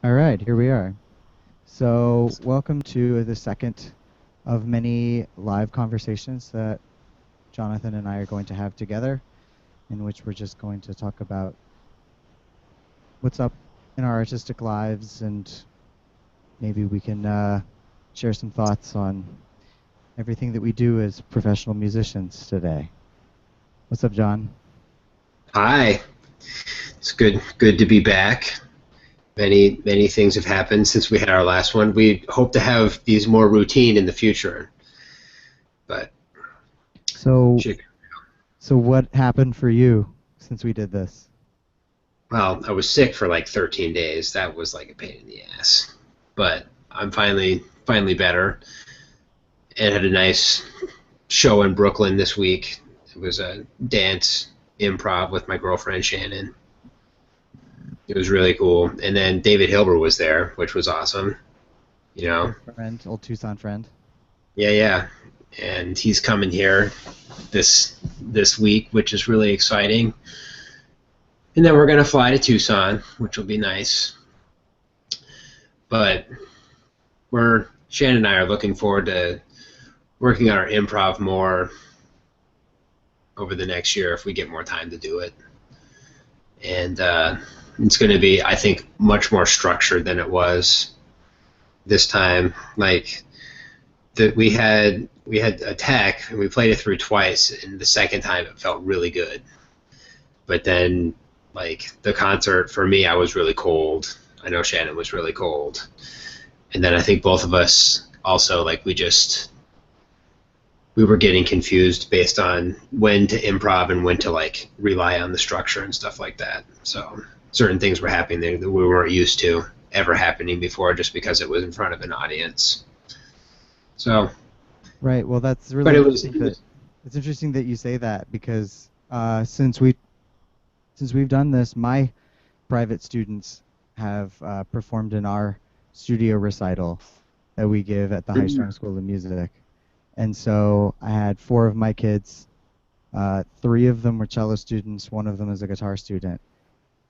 All right, here we are. So, welcome to the second of many live conversations that Jonathan and I are going to have together, in which we're just going to talk about what's up in our artistic lives, and maybe we can share some thoughts on everything that we do as professional musicians today. What's up, John? Hi, it's good to be back. Many things have happened since we had our last one. We hope to have these more routine in the future, but So, shit, so what happened for you since we did this? well, I was sick for like 13 days. That was like a pain in the ass, but I'm finally better and had a nice show in Brooklyn this week. It was a dance improv with my girlfriend Shannon. It was really cool, and then David Hilbert was there, which was awesome. You know, Your friend, old Tucson friend. yeah, and he's coming here this week, which is really exciting. And then we're gonna fly to Tucson, which will be nice. But we're Shannon and I are looking forward to working on our improv more over the next year if we get more time to do it. And it's going to be, I think, much more structured than it was this time. Like that we had Attack and we played it through twice, and the second time it felt really good. But then like the concert for me, I was really cold. I know Shannon was really cold. And then I think both of us also like we were getting confused based on when to improv and when to like rely on the structure and stuff like that. So certain things were happening there that we weren't used to ever happening before just because it was in front of an audience. So, Right. Well, that's but really interesting that it's interesting that you say that because since we've done this, my private students have performed in our studio recital that we give at the High Strung School of Music. And so I had four of my kids. Three of them were cello students. One of them is a guitar student.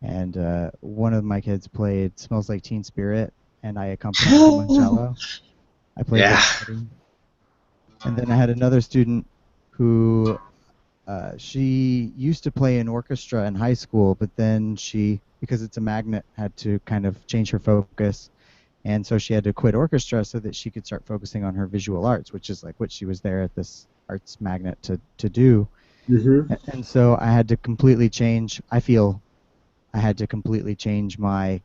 And one of my kids played "Smells Like Teen Spirit," and I accompanied him on cello. I played the yeah, melody. And then I had another student who she used to play in orchestra in high school, but then she, because it's a magnet, had to kind of change her focus. And so she had to quit orchestra so that she could start focusing on her visual arts, which is like what she was there at this arts magnet to do. hmm And so I had to completely change, I feel I had to completely change my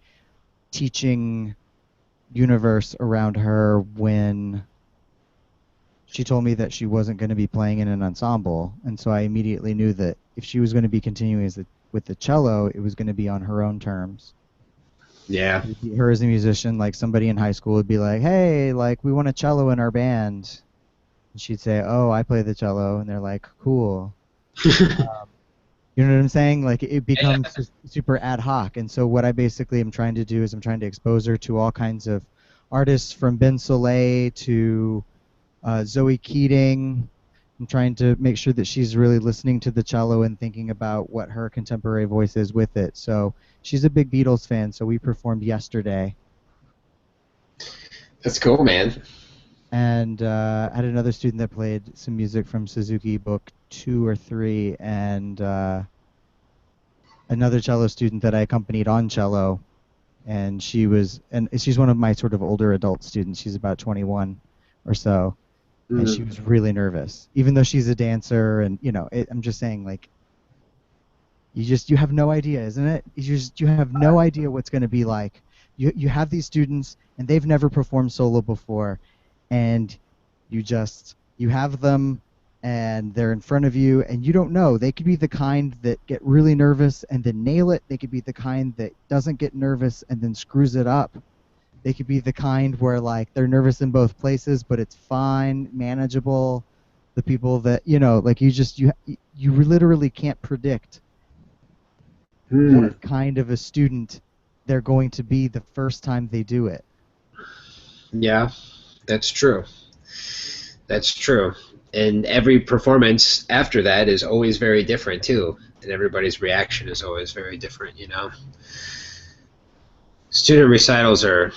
teaching universe around her when she told me that she wasn't going to be playing in an ensemble. And so I immediately knew that if she was going to be continuing with the cello, it was going to be on her own terms. yeah, It would be her as a musician, like somebody in high school would be like, hey, like we want a cello in our band. And she'd say, oh, I play the cello. And they're like, cool. You know what I'm saying? Like it becomes just super ad hoc. And so what I basically am trying to do is I'm trying to expose her to all kinds of artists from Ben Soleil to Zoe Keating. I'm trying to make sure that she's really listening to the cello and thinking about what her contemporary voice is with it. So she's a big Beatles fan, so we performed yesterday. that's cool, man. And I had another student that played some music from Suzuki Book 2 or 3, and another cello student that I accompanied on cello. And she's one of my sort of older adult students. She's about 21 or so. And she Mm. was really nervous, even though she's a dancer. And I'm just saying, like, you have no idea, isn't it? You have no idea what's going to be like. You have these students, and they've never performed solo before, and you have them, and they're in front of you, and you don't know. They could be the kind that get really nervous and then nail it. They could be the kind that doesn't get nervous and then screws it up. They could be the kind where like they're nervous in both places, but it's fine, manageable. The people that like you literally can't predict Mm. what kind of a student they're going to be the first time they do it. Yeah, that's true. That's true. And every performance after that is always very different too, and everybody's reaction is always very different. Student recitals are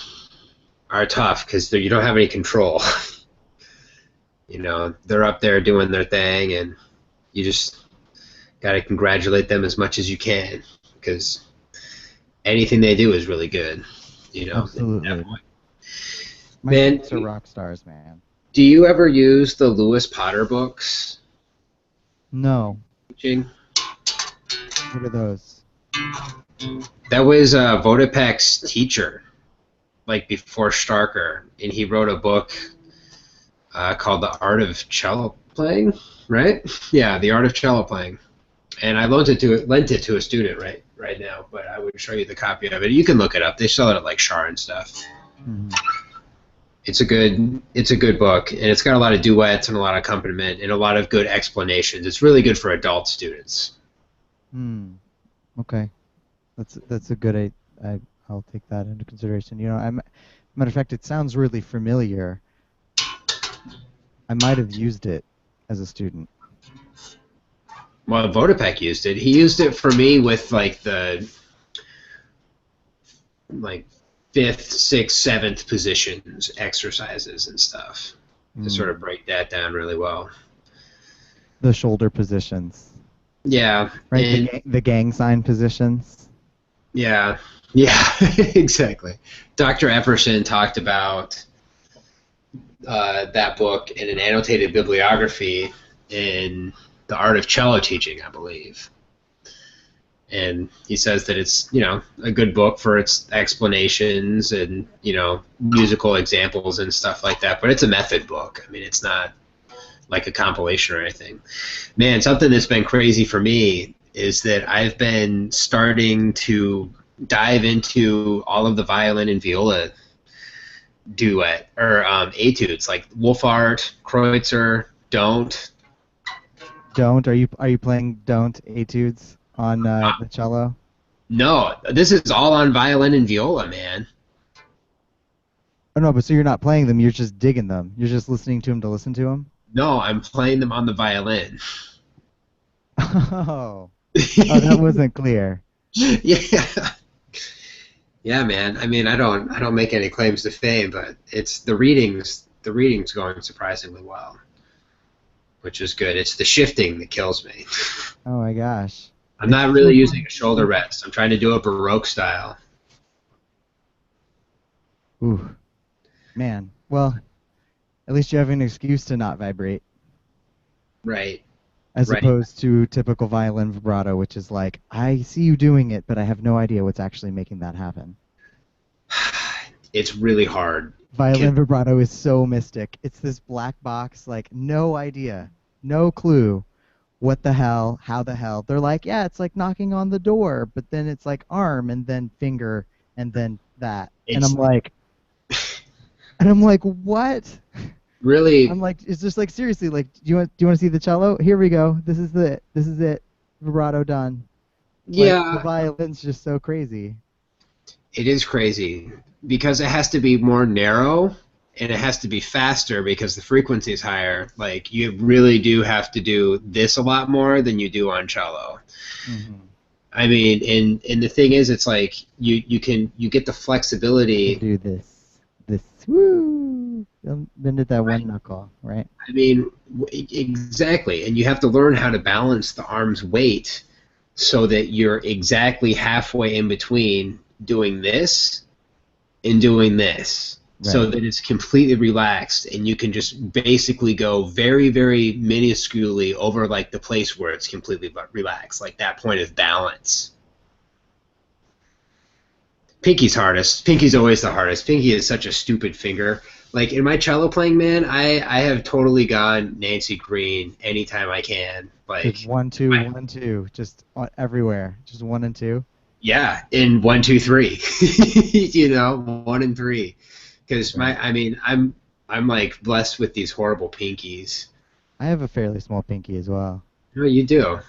tough because you don't have any control. You know, they're up there doing their thing, and you just got to congratulate them as much as you can because anything they do is really good. You know, at that Absolutely. point. My Man, students are rock stars, man. do you ever use the Lewis Potter books No. teaching? What are those? That was Vodopek's teacher, like before Starker, and he wrote a book called The Art of Cello Playing, right? Yeah, The Art of Cello Playing. And I lent it to a student right now, but I would show you the copy of it. You can look it up. They sell it at like Shar and stuff. Hmm. It's a good book, and it's got a lot of duets and a lot of accompaniment and a lot of good explanations. It's really good for adult students. Hmm. Okay. That's a good. I'll take that into consideration. You know, matter of fact, it sounds really familiar. I might have used it as a student. Well, Vodopek used it. He used it for me with like the like fifth, sixth, seventh positions exercises and stuff to sort of Hmm. break that down really well. The shoulder positions, Yeah, right? and The gang sign positions. yeah, yeah, exactly. Dr. Epperson talked about that book in an annotated bibliography in The Art of Cello Teaching, I believe. And he says that it's, you know, a good book for its explanations and, you know, musical examples and stuff like that. But it's a method book. I mean, it's not like a compilation or anything. Man, something that's been crazy for me is that I've been starting to dive into all of the violin and viola duet or etudes like Wolfart, Kreutzer, Don't. Don't. Are you playing don't etudes on the cello? No, this is all on violin and viola, man. Oh no, but so you're not playing them. You're just digging them. You're just listening to them to listen to them. No, I'm playing them on the violin. Oh. Oh, that wasn't clear. Yeah. Yeah, man. I mean, I don't make any claims to fame, but it's the reading's going surprisingly well, which is good. It's the shifting that kills me. Oh my gosh. I'm It's not so really using fun. a shoulder rest. I'm trying to do a Baroque style. Ooh, man. Well, at least you have an excuse to not vibrate, Right. as Right. opposed to typical violin vibrato, which is like, I see you doing it, but I have no idea what's actually making that happen. It's really hard. 'Cause- Violin vibrato is so mystic. It's this black box, like no idea, no clue what the hell, how the hell. They're like, yeah, it's like knocking on the door, but then it's like arm and then finger and then that. And I'm It's like, and I'm like, what? I'm really, like, it's just like seriously, like, do you want to see the cello? Here we go. This is it. Vibrato done. Like the yeah, violin's just so crazy. it is crazy because it has to be more narrow and it has to be faster because the frequency is higher. Like you really do have to do this a lot more than you do on cello. Hmm. I mean, and the thing is, it's like you get the You can flexibility. do this. Woo! Bend it that one knuckle, right? I mean, exactly, and you have to learn how to balance the arm's weight so that you're exactly halfway in between doing this and doing this so Right. that it's completely relaxed and you can just basically go very, very minusculely over like the place where it's completely relaxed, like that point of balance. Pinky's hardest. Pinky's always the hardest. Pinky is such a stupid finger. Like in my cello playing, man, I have totally gone Nancy Green anytime I can. Just Like, one, two, I, 1, 2, just everywhere. Just one and two. yeah, in 1, 2, 3, you know, 1 and 3, because Right. I mean, I'm like blessed with these horrible pinkies. I have a fairly small pinky as well. No, you do.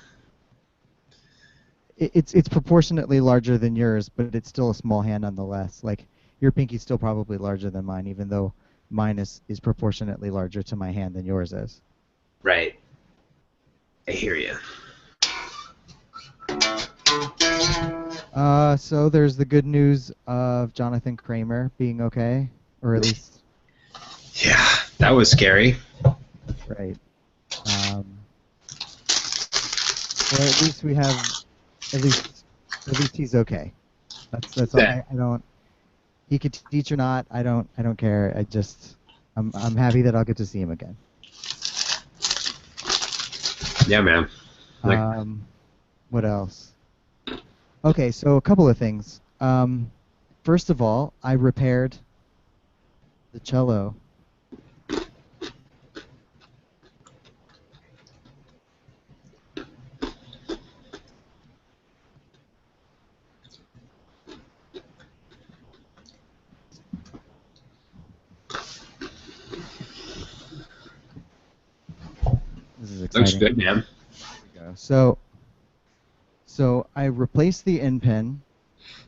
It's proportionately larger than yours, but it's still a small hand nonetheless. Like your pinky's still probably larger than mine, even though mine is proportionately larger to my hand than yours is. Right. I hear you. So there's the good news of Jonathan Kramer being okay, or at least Yeah, that was scary. right. Um, or at least we have at least at least he's okay. That's all. That I don't. He could teach or not. I don't care. I'm happy that I'll get to see him again. yeah, man. Like Um, what else? Okay, so a couple of things. First of all, I repaired the cello. This is looks exciting. good, man. Here we go. So I replaced the end pin.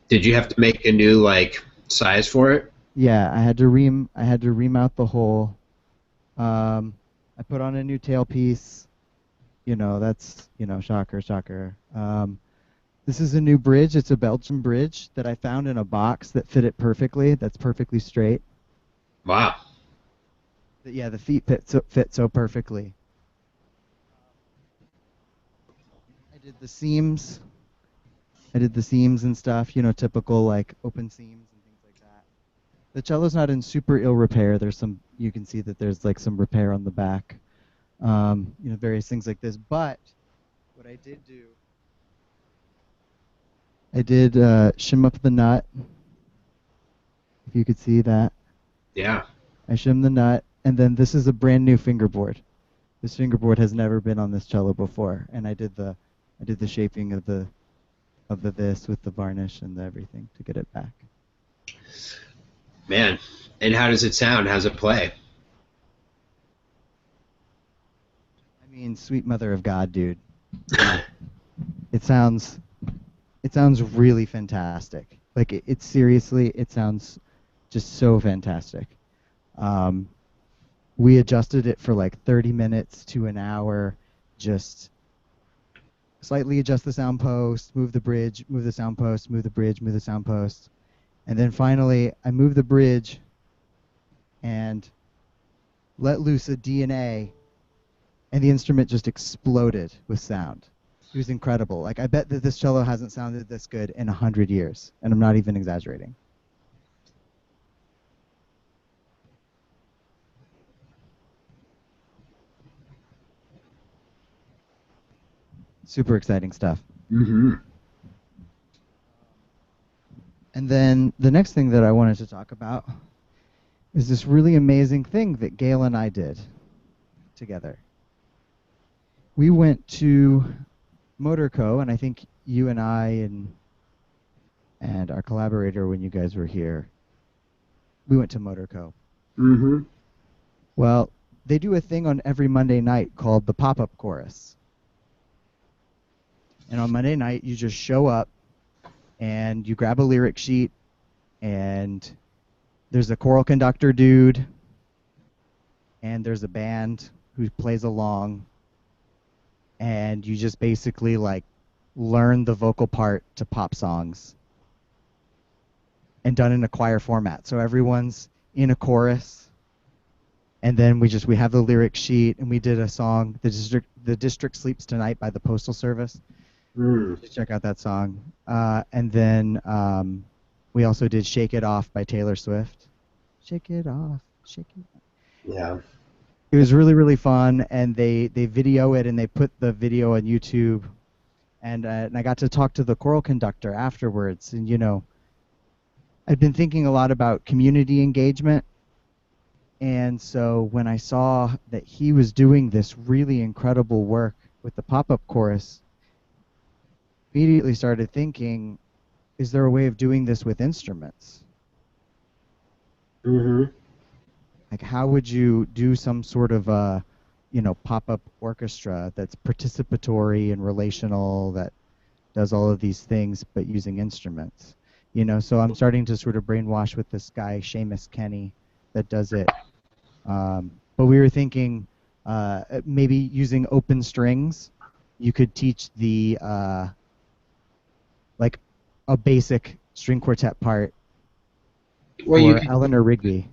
Did you have to make a new like size for it? Yeah, I had to remount the hole. I put on a new tailpiece. That's shocker, shocker. This is a new bridge. It's a Belgian bridge that I found in a box that fit it perfectly. That's perfectly straight. Wow. Yeah, the feet fit so perfectly. I did the seams. I did the seams and stuff. Typical like open seams and things like that. The cello's not in super ill repair. There's some. You can see that there's like some repair on the back. Various things like this. But what I did do, I did shim up the nut. If you could see that, Yeah. I shimmed the nut, and then this is a brand new fingerboard. This fingerboard has never been on this cello before, and I did the shaping of the this with the varnish and the everything to get it back. Man. And how does it sound? How's it play? I mean, sweet mother of God, dude. It sounds it sounds really fantastic. Like it seriously, it sounds just so fantastic. Um, we adjusted it for like 30 minutes to an hour, just slightly adjust the sound post, move the bridge, move the sound post, move the bridge, move the sound post. And then finally, I moved the bridge and let loose a DNA, and the instrument just exploded with sound. It was incredible. Like, I bet that this cello hasn't sounded this good in 100 years, and I'm not even exaggerating. Super exciting stuff. Mm-hmm. And then the next thing that I wanted to talk about is this really amazing thing that Gail and I did together. We went to Motorco, and I think you and I and our collaborator when you guys were here, we went to Motorco. Mm-hmm. Well, they do a thing on every Monday night called the pop-up chorus. And on Monday night, you just show up and you grab a lyric sheet, and there's a choral conductor dude, and there's a band who plays along, and you just basically like learn the vocal part to pop songs, and done in a choir format. So everyone's in a chorus, and then we have the lyric sheet, and we did a song, the district sleeps tonight by the Postal Service. Mm. Just check out that song. And then we also did Shake It Off by Taylor Swift. Shake it off, shake it off. Yeah. It was really, really fun, and they video it, and they put the video on YouTube. And I got to talk to the choral conductor afterwards. And, I've been thinking a lot about community engagement. And so when I saw that he was doing this really incredible work with the pop-up chorus, immediately started thinking, is there a way of doing this with instruments? Mm-hmm. Like, how would you do some sort of a, pop-up orchestra that's participatory and relational, that does all of these things, but using instruments? So I'm starting to sort of brainwash with this guy, Seamus Kenny, that does it. But we were thinking maybe using open strings, you could teach the, like, a basic string quartet part Well, you for could, Eleanor Rigby,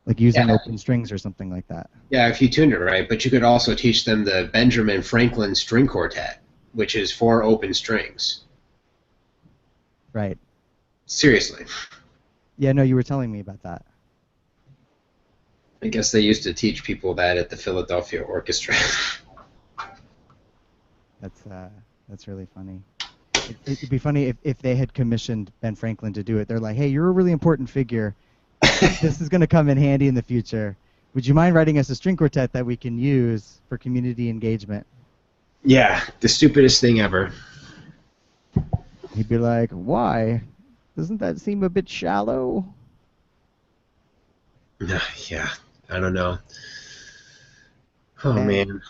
like using yeah, open strings or something like that. yeah, if you tuned it right. But you could also teach them the Benjamin Franklin String Quartet, which is 4 open strings. Right. Seriously, Yeah, no, you were telling me about that. I guess they used to teach people that at the Philadelphia Orchestra. That's uh, that's really funny. It'd be funny if they had commissioned Ben Franklin to do it. They're like, hey, you're a really important figure. This is going to come in handy in the future. Would you mind writing us a string quartet that we can use for community engagement? Yeah, the stupidest thing ever. He'd be like, why? Doesn't that seem a bit shallow? Yeah, I don't know. Oh Bang, man,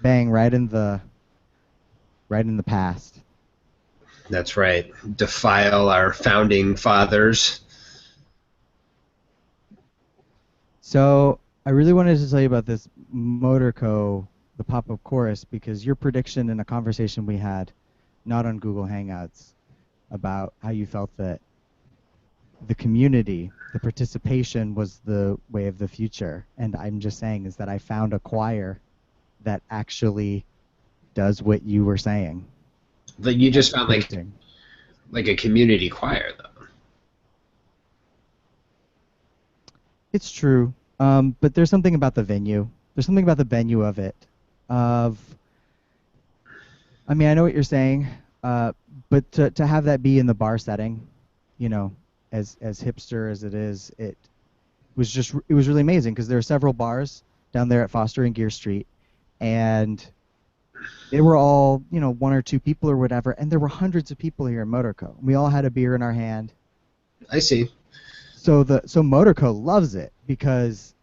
bang, right in the past. that's right. Defile our founding fathers. So I really wanted to tell you about this Motorco, the pop-up chorus, because your prediction in a conversation we had, not on Google Hangouts, about how you felt that the community, the participation was the way of the future. And I'm just saying is that I found a choir that actually does what you were saying Like you and just found predicting. like a community choir though. It's true. But there's something about the venue. There's something about the venue of it. Of, I mean, I know what you're saying, uh, but to have that be in the bar setting, you know, as hipster as it is, it was really amazing because there are several bars down there at Foster and Gear Street, and they were all, you know, one or two people or whatever, and there were hundreds of people here in Motorco. We all had a beer in our hand. I see. So Motorco loves it because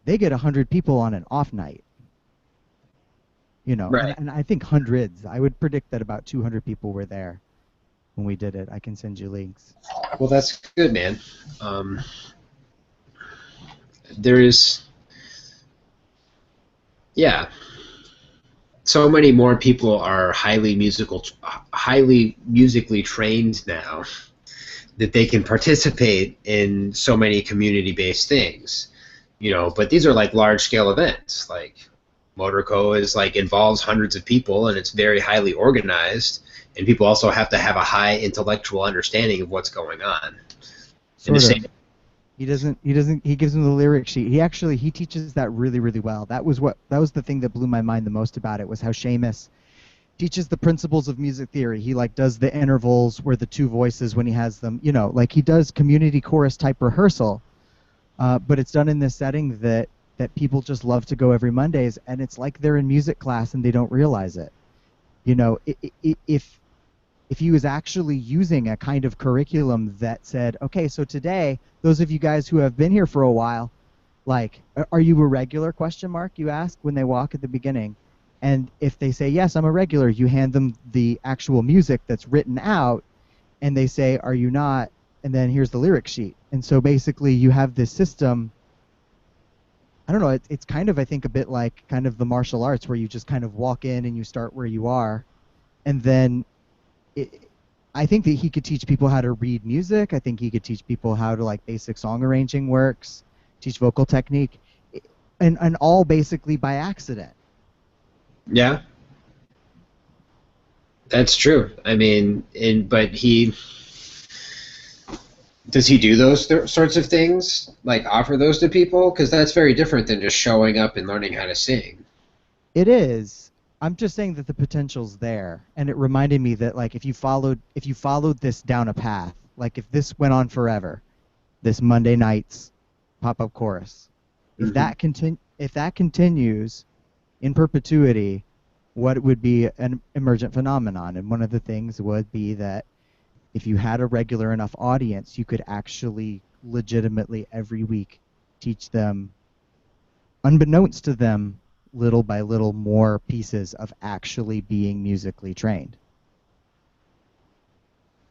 they get 100 people on an off night, you know, Right. and I think hundreds. I would predict that about 200 people were there when we did it. I can send you links. Well, that's good, man. Um, there is, yeah. So many more people are highly musically trained now that they can participate in so many community-based things, you know. But these are like large-scale events. Like Motorco is like involves hundreds of people, and it's very highly organized. And people also have to have a high intellectual understanding of what's going on. In the Sort same, of. He gives them the lyric sheet. He teaches that really, really well. That was the thing that blew my mind the most about it, was how Seamus teaches the principles of music theory. He like does the intervals where the two voices, when he has them, you know, like he does community chorus type rehearsal, but it's done in this setting that people just love to go every Mondays, and it's like they're in music class and they don't realize it. You know, if he was actually using a kind of curriculum that said, okay, so today, those of you guys who have been here for a while, like, are you a regular, question mark, you ask when they walk at the beginning. And if they say, yes, I'm a regular, you hand them the actual music that's written out, and they say, are you not? And then here's the lyric sheet. And so basically you have this system. I don't know, it's kind of, I think, a bit like kind of the martial arts, where you just kind of walk in and you start where you are. And then it, I think that he could teach people how to read music. I think he could teach people how to, like, basic song arranging works, teach vocal technique, and all basically by accident. yeah, that's true. I mean, but he does he do those sorts of things, like offer those to people? Because that's very different than just showing up and learning how to sing. It is. I'm just saying that the potential's there, and it reminded me that, like, if you followed this down a path, like if this went on forever, this Monday night's pop-up chorus, Hmm. if that continues in perpetuity, what would be an emergent phenomenon? And one of the things would be that if you had a regular enough audience, you could actually legitimately every week teach them, unbeknownst to them, little by little, more pieces of actually being musically trained.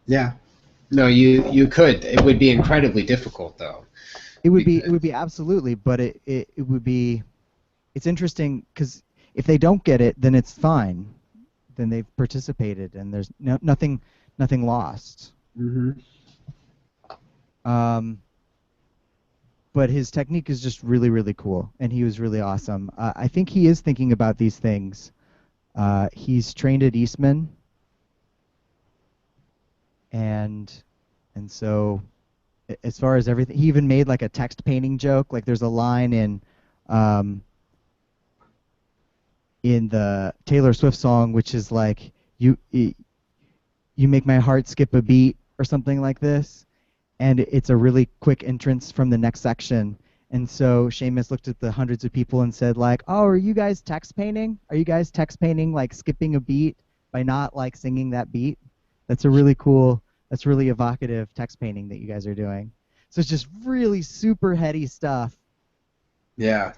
Yeah. No, you could. It would be incredibly difficult though, It would because be absolutely, but it would be, it's interesting because if they don't get it, then it's fine. then they've participated, and there's nothing lost. Mm-hmm. Um, but his technique is just really, really cool, and he was really awesome. I think he is thinking about these things. He's trained at Eastman, and so as far as everything, he even made like a text painting joke. Like there's a line um, in the Taylor Swift song, which is like you make my heart skip a beat or something like this, and it's a really quick entrance from the next section. And so Seamus looked at the hundreds of people and said, like, "Oh, are you guys text painting? Are you guys text painting like skipping a beat by not like singing that beat? That's a really cool, that's really evocative text painting that you guys are doing." So it's just really super heady stuff, Yeah.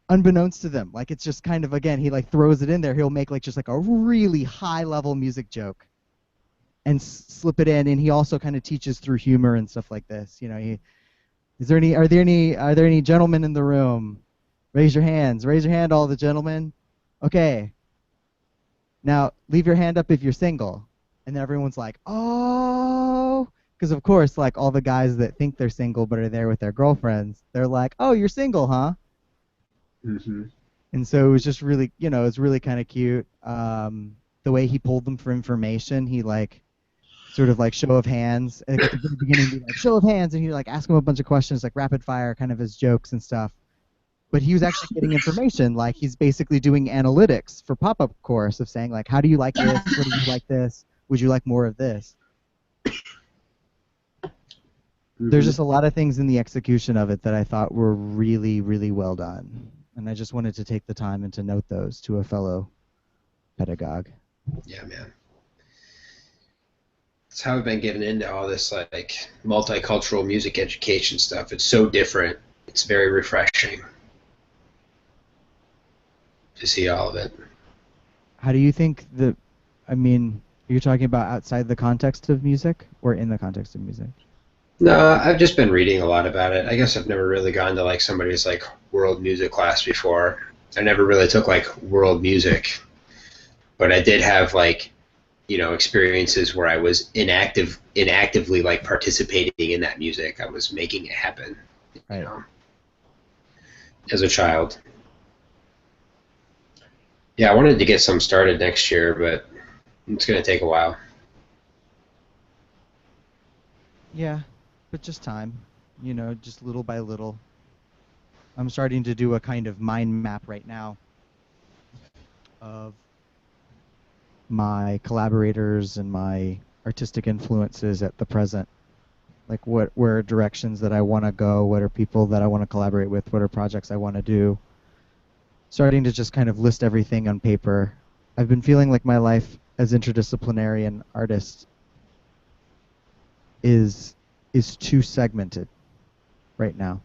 unbeknownst to them. Like it's just kind of, again, he like throws it in there. He'll make like just like a really high level music joke and slip it in, and he also kind of teaches through humor and stuff like this. You know, are there any gentlemen in the room? Raise your hands. Raise your hand, all the gentlemen. Okay. Now leave your hand up if you're single. And then everyone's like, "Oh," because of course, like all the guys that think they're single but are there with their girlfriends, they're like, "Oh, you're single, huh?" Mm-hmm. And so it was just really, it's really kind of cute. The way he pulled them for information, he like sort of like show of hands. Like at the very beginning, he'd be like show of hands, and he'd like ask him a bunch of questions, like rapid fire, kind of as jokes and stuff. But he was actually getting information. Like he's basically doing analytics for pop-up course of saying like, how do you like this? What do you like this? Would you like more of this? There's Mm-hmm. just a lot of things in the execution of it that I thought were really, really well done. And I just wanted to take the time and to note those to a fellow pedagogue. Yeah, man. That's how I've been getting into all this like multicultural music education stuff. It's so different. It's very refreshing to see all of it. How do you think I mean, you're talking about outside the context of music or in the context of music? No, I've just been reading a lot about it. I guess I've never really gone to like somebody's like world music class before. I never really took like world music, but I did have like, experiences where I was inactively like participating in that music. I was making it happen, you Right. know, as a child. Yeah, I wanted to get some started next year, but it's going to take a while. Yeah, but just time, just little by little. I'm starting to do a kind of mind map right now of my collaborators and my artistic influences at the present. Like where are directions that I want to go, what are people that I want to collaborate with, what are projects I want to do. Starting to just kind of list everything on paper. I've been feeling like my life as interdisciplinary an artist is too segmented right now.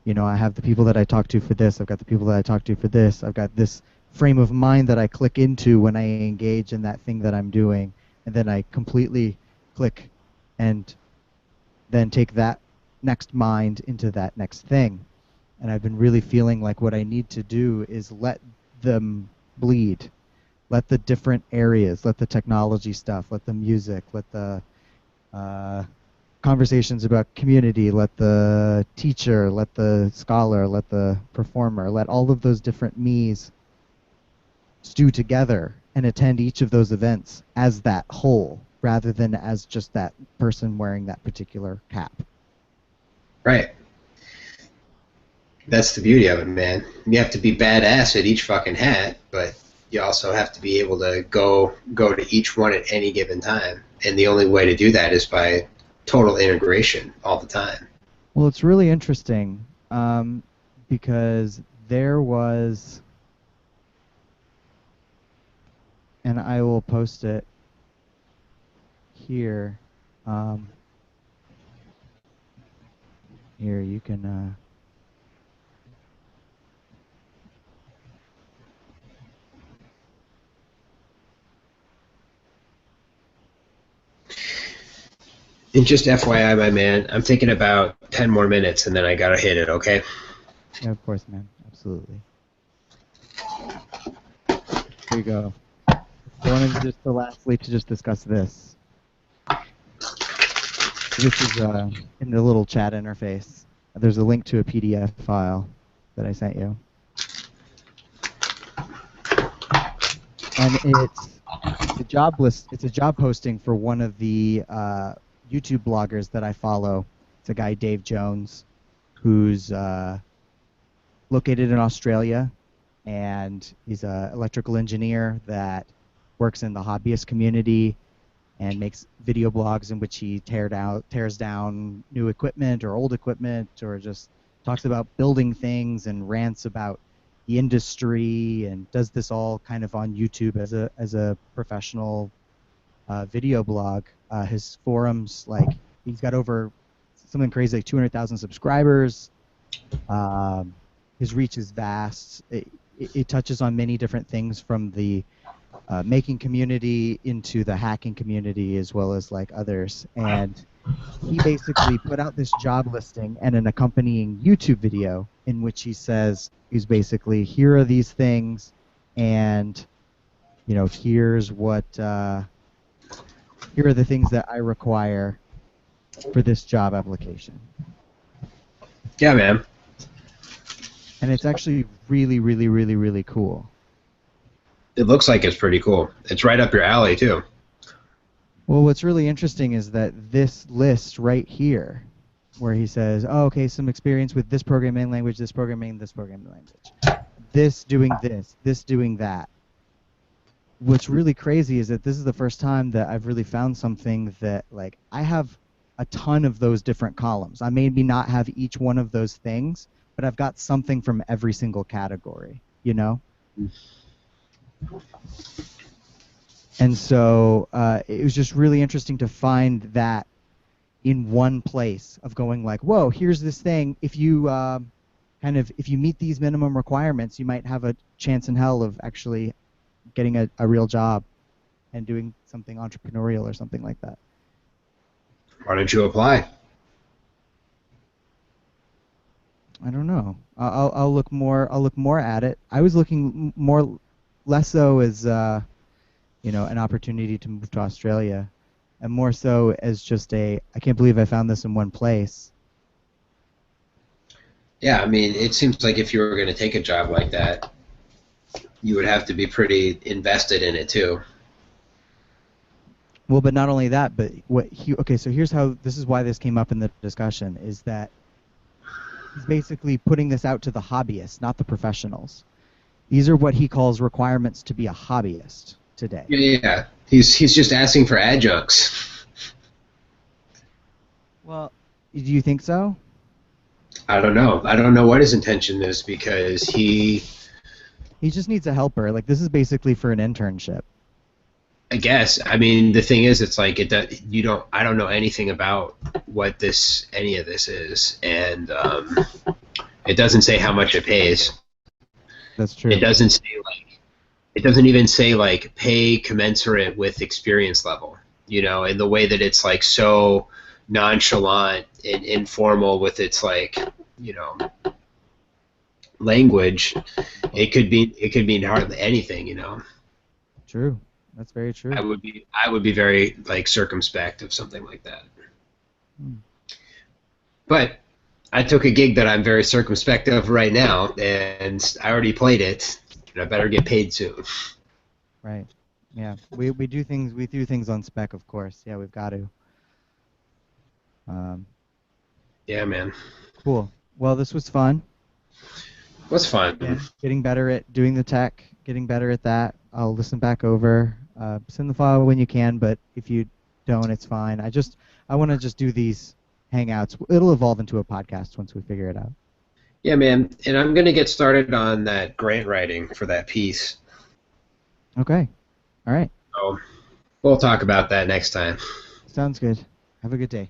I have the people that I talk to for this. I've got the people that I talk to for this. I've got this frame of mind that I click into when I engage in that thing that I'm doing, and then I completely click and then take that next mind into that next thing. And I've been really feeling like what I need to do is let them bleed. Let the different areas, let the technology stuff, let the music, let the uh, conversations about community, let the teacher, let the scholar, let the performer, let all of those different me's stew together and attend each of those events as that whole rather than as just that person wearing that particular cap. Right. That's the beauty of it, man. You have to be badass at each fucking hat, but you also have to be able to go to each one at any given time. And the only way to do that is by total integration all the time. Well, it's really interesting because there was, and I will post it here. Here, you can. And just FYI, my man, I'm thinking about 10 more minutes and then I gotta hit it, okay? Yeah, of course, man. Absolutely. Here you go. I wanted just to lastly to just discuss this. This is in the little chat interface. There's a link to a PDF file that I sent you, and it's a job list. It's a job posting for one of the YouTube bloggers that I follow. It's a guy, Dave Jones, who's located in Australia, and he's an electrical engineer that works in the hobbyist community and makes video blogs in which he tears down new equipment or old equipment, or just talks about building things and rants about the industry, and does this all kind of on YouTube as a professional video blog. His forums, like, he's got over something crazy like 200,000 subscribers. His reach is vast. It touches on many different things, from the making community into the hacking community, as well as like others. And he basically put out this job listing and an accompanying YouTube video in which he says, he's basically, here are these things, and here's what here are the things that I require for this job application. Yeah, man. And it's actually really, really, really, really cool. It looks like it's pretty cool. It's right up your alley, too. Well, what's really interesting is that this list right here, where he says, oh, okay, some experience with this programming language, this programming language, this doing this doing that. What's really crazy is that this is the first time that I've really found something that, like, I have a ton of those different columns. I maybe not have each one of those things, but I've got something from every single category, And so it was just really interesting to find that in one place, of going like, whoa, here's this thing. If you if you meet these minimum requirements, you might have a chance in hell of actually getting a real job and doing something entrepreneurial or something like that. Why don't you apply? I don't know. I'll look more. I'll look more at it. I was looking less so as an opportunity to move to Australia, and more so as just I can't believe I found this in one place. Yeah, I mean, it seems like if you were going to take a job like that, you would have to be pretty invested in it too. Well, but not only that, but so here's how, this is why this came up in the discussion, is that he's basically putting this out to the hobbyists, not the professionals. These are what he calls requirements to be a hobbyist today. Yeah. He's just asking for adjuncts. Well, do you think so? I don't know. I don't know what his intention is, because he just needs a helper. Like, this is basically for an internship. I guess. I mean, the thing is, it's like I don't know anything about what any of this is, and it doesn't say how much it pays. That's true. It doesn't even say like pay commensurate with experience level. In the way that it's like so nonchalant and informal with its like language. It could mean hardly anything. True. That's very true. I would be very like circumspect of something like that. But I took a gig that I'm very circumspect of right now, and I already played it, and I better get paid soon. Right. Yeah. We do things on spec, of course. Yeah, we've got to. Yeah, man. Cool. Well, this was fun. What's fun? Yeah, getting better at doing the tech, getting better at that. I'll listen back over. Send the file when you can, but if you don't, it's fine. I want to just do these hangouts. It'll evolve into a podcast once we figure it out. Yeah, man. And I'm going to get started on that grant writing for that piece. Okay. All right. So we'll talk about that next time. Sounds good. Have a good day.